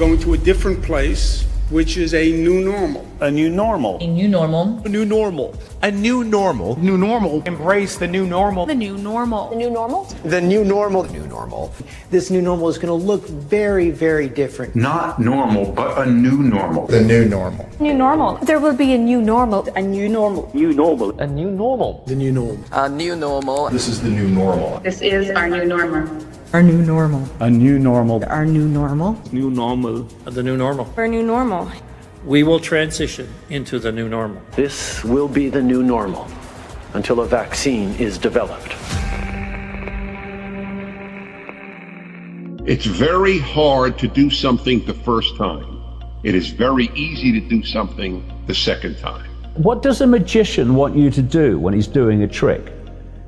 going to a different place, which is a new normal. A new normal. A new normal. A new normal. A new normal. New normal. Embrace the new normal. The new normal. The new normal. The new normal. The new normal. This new normal is going to look very, very different. Not normal, but a new normal. The new normal. New normal. There will be a new normal. A new normal. New normal. A new normal. The new normal. A new normal. This is the new normal. This is our new normal. Our new normal. A new normal. Our new normal. New normal. The new normal. Our new normal. We will transition into the new normal. This will be the new normal until a vaccine is developed. It's very hard to do something the first time. It is very easy to do something the second time. What does a magician want you to do when he's doing a trick?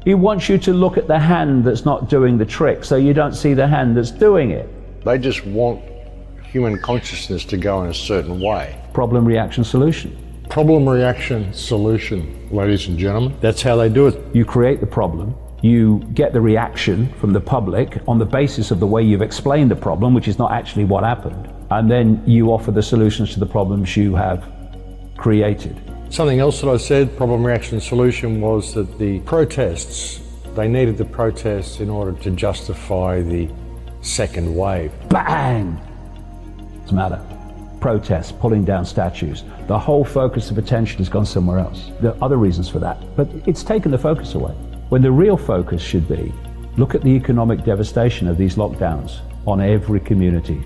He wants you to look at the hand that's not doing the trick so you don't see the hand that's doing it. They just want human consciousness to go in a certain way. Problem, reaction, solution. Problem, reaction, solution, ladies and gentlemen. That's how they do it. You create the problem, you get the reaction from the public on the basis of the way you've explained the problem, which is not actually what happened, and then you offer the solutions to the problems you have created. Something else that I said, problem, reaction, solution, was that the protests, they needed the protests in order to justify the second wave. Bang! What's the matter? Protests, pulling down statues. The whole focus of attention has gone somewhere else. There are other reasons for that, but it's taken the focus away. When the real focus should be, look at the economic devastation of these lockdowns on every community.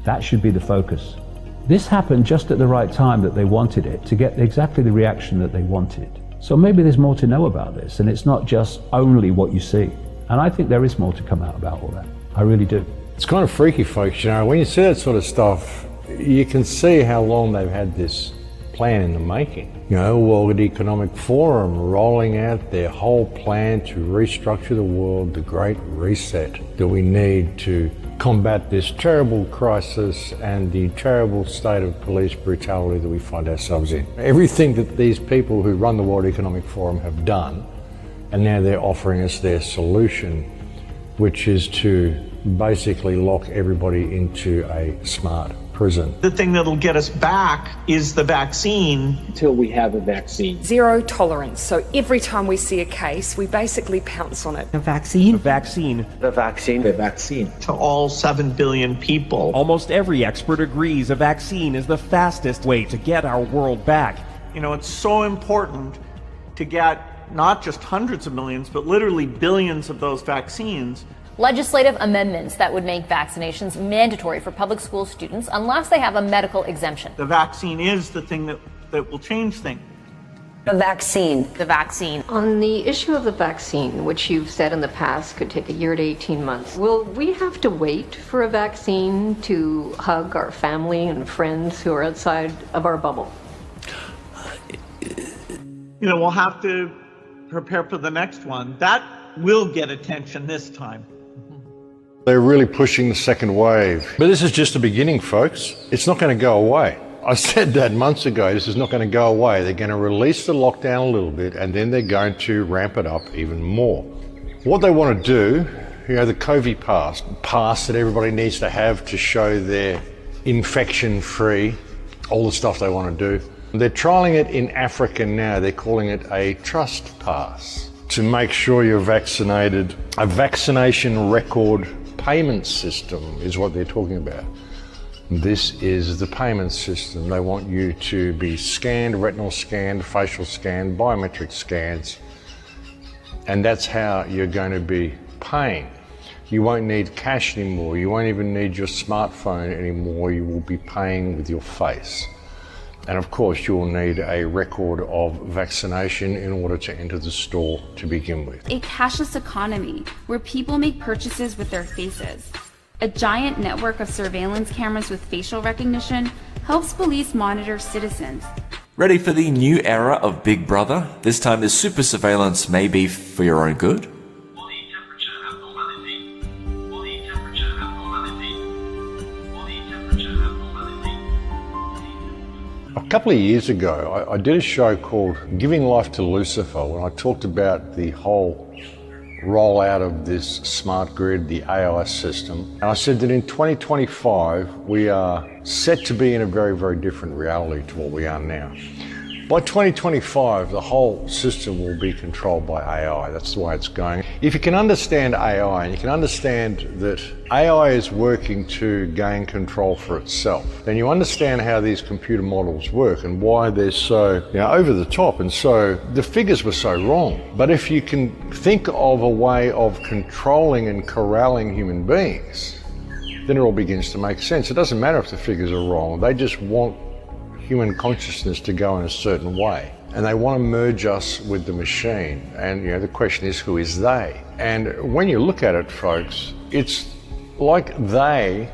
That should be the focus. This happened just at the right time that they wanted it, to get exactly the reaction that they wanted. So maybe there's more to know about this, and it's not just only what you see. And I think there is more to come out about all that. I really do. It's kind of freaky, folks, you know, when you see that sort of stuff, you can see how long they've had this plan in the making. You know, World Economic Forum rolling out their whole plan to restructure the world, the Great Reset, that we need to combat this terrible crisis and the terrible state of police brutality that we find ourselves in. Everything that these people who run the World Economic Forum have done, and now they're offering us their solution, which is to basically lock everybody into a smart prison. The thing that'll get us back is the vaccine. Until we have a vaccine. Zero tolerance. So every time we see a case, we basically pounce on it. A vaccine. A vaccine. The vaccine. The vaccine. To all 7 billion people. Almost every expert agrees a vaccine is the fastest way to get our world back. You know, it's so important to get not just hundreds of millions, but literally billions of those vaccines. Legislative amendments that would make vaccinations mandatory for public school students unless they have a medical exemption. The vaccine is the thing that will change things. The vaccine. The vaccine. On the issue of the vaccine, which you've said in the past could take a year to 18 months, will we have to wait for a vaccine to hug our family and friends who are outside of our bubble? You know, we'll have to prepare for the next one. That will get attention this time. They're really pushing the second wave. But this is just the beginning, folks. It's not going to go away. I said that months ago. This is not going to go away. They're going to release the lockdown a little bit, and then they're going to ramp it up even more. What they want to do, you know, the COVID pass that everybody needs to have to show they're infection-free, all the stuff they want to do. They're trialling it in Africa now. They're calling it a trust pass to make sure you're vaccinated. A vaccination record payment system is what they're talking about. This is the payment system. They want you to be scanned, retinal scanned, facial scanned, biometric scans, and that's how you're going to be paying. You won't need cash anymore. You won't even need your smartphone anymore. You will be paying with your face. And of course, you'll need a record of vaccination in order to enter the store to begin with. A cashless economy where people make purchases with their faces. A giant network of surveillance cameras with facial recognition helps police monitor citizens. Ready for the new era of Big Brother? This time the super surveillance may be for your own good. A couple of years ago, I did a show called Giving Life to Lucifer, when I talked about the whole rollout of this smart grid, the AI system. And I said that in 2025, we are set to be in a very, very different reality to what we are now. By 2025, the whole system will be controlled by AI. That's the way it's going. If you can understand AI and you can understand that AI is working to gain control for itself, then you understand how these computer models work and why they're so over the top, and so the figures were so wrong. But if you can think of a way of controlling and corralling human beings, then it all begins to make sense. It doesn't matter if the figures are wrong. They just want human consciousness to go in a certain way, and they want to merge us with the machine. And the question is, who is they? And when you look at it, folks, it's like they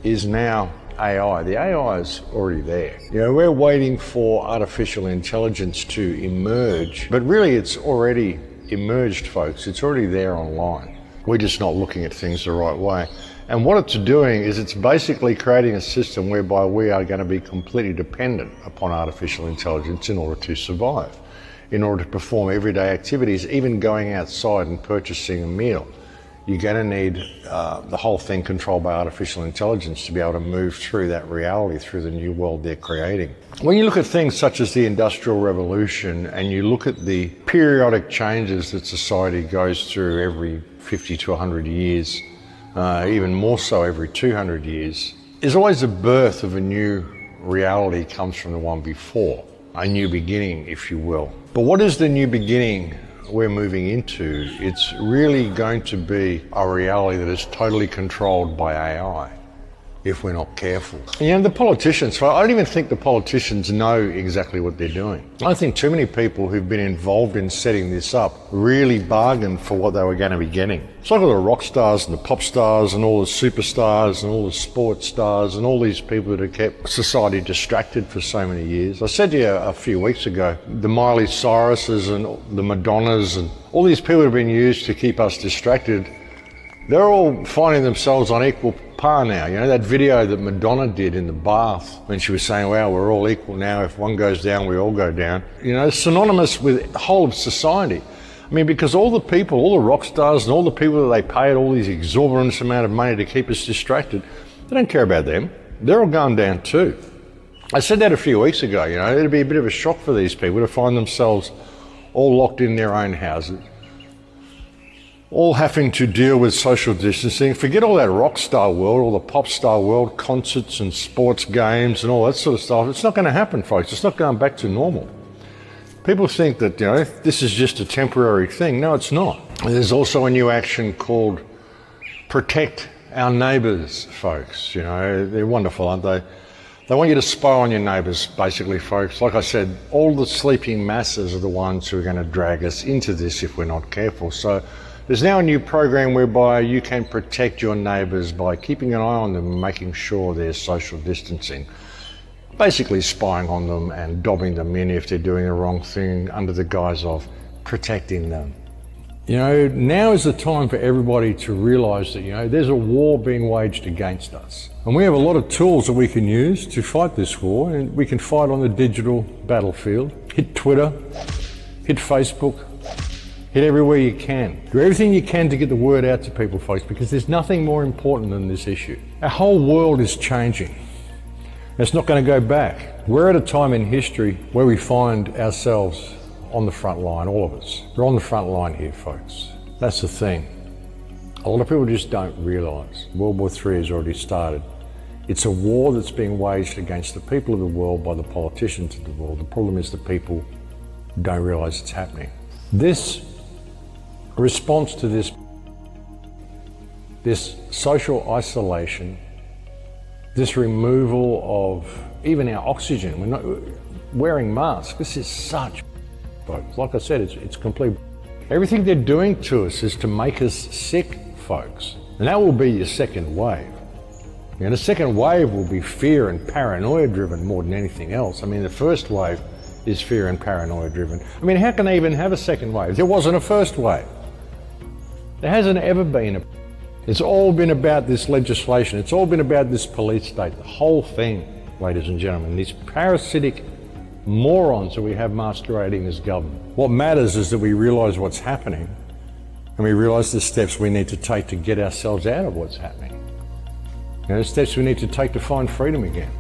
is now AI. The AI is already there. We're waiting for artificial intelligence to emerge, but really it's already emerged, folks. It's already there online. We're just not looking at things the right way. And what it's doing is it's basically creating a system whereby we are going to be completely dependent upon artificial intelligence in order to survive, in order to perform everyday activities, even going outside and purchasing a meal. You're going to need the whole thing controlled by artificial intelligence to be able to move through that reality, through the new world they're creating. When you look at things such as the Industrial Revolution and you look at the periodic changes that society goes through every 50 to 100 years, even more so every 200 years, there's always a birth of a new reality comes from the one before, a new beginning, if you will. But what is the new beginning we're moving into? It's really going to be a reality that is totally controlled by AI if we're not careful. And the politicians, I don't even think the politicians know exactly what they're doing. I think too many people who've been involved in setting this up really bargained for what they were going to be getting. It's like all the rock stars and the pop stars and all the superstars and all the sports stars and all these people that have kept society distracted for so many years. I said to you a few weeks ago, the Miley Cyruses and the Madonnas and all these people have been used to keep us distracted. They're all finding themselves on equal par now. That video that Madonna did in the bath when she was saying, wow, we're all equal now. If one goes down, we all go down. It's synonymous with the whole of society. Because all the people, all the rock stars and all the people that they paid all these exorbitant amount of money to keep us distracted, they don't care about them. They're all going down too. I said that a few weeks ago. It'd be a bit of a shock for these people to find themselves all locked in their own houses, all having to deal with social distancing. Forget all that rock star world, all the pop star world, concerts and sports games and all that sort of stuff. It's not going to happen, folks. It's not going back to normal. People think that, this is just a temporary thing. No, it's not. There's also a new action called Protect Our Neighbours, folks. They're wonderful, aren't they? They want you to spy on your neighbours, basically, folks. Like I said, all the sleeping masses are the ones who are going to drag us into this if we're not careful. So there's now a new program whereby you can protect your neighbours by keeping an eye on them and making sure there's social distancing. Basically spying on them and dobbing them in if they're doing the wrong thing under the guise of protecting them. Now is the time for everybody to realise that, there's a war being waged against us. And we have a lot of tools that we can use to fight this war, and we can fight on the digital battlefield. Hit Twitter, hit Facebook, hit everywhere you can. Do everything you can to get the word out to people, folks, because there's nothing more important than this issue. Our whole world is changing. It's not going to go back. We're at a time in history where we find ourselves on the front line, all of us. We're on the front line here, folks. That's the thing. A lot of people just don't realise World War III has already started. It's a war that's being waged against the people of the world by the politicians of the world. The problem is the people don't realise it's happening. This response to this social isolation, this removal of even our oxygen, we're not wearing masks. This is such, folks. Like I said, it's complete. Everything they're doing to us is to make us sick, folks. And that will be your second wave. The second wave will be fear and paranoia driven more than anything else. The first wave is fear and paranoia driven. How can they even have a second wave? There wasn't a first wave. There hasn't ever been a. It's all been about this legislation. It's all been about this police state. The whole thing, ladies and gentlemen, these parasitic morons that we have masquerading as government. What matters is that we realise what's happening And we realize the steps we need to take to get ourselves out of what's happening. The steps we need to take to find freedom again.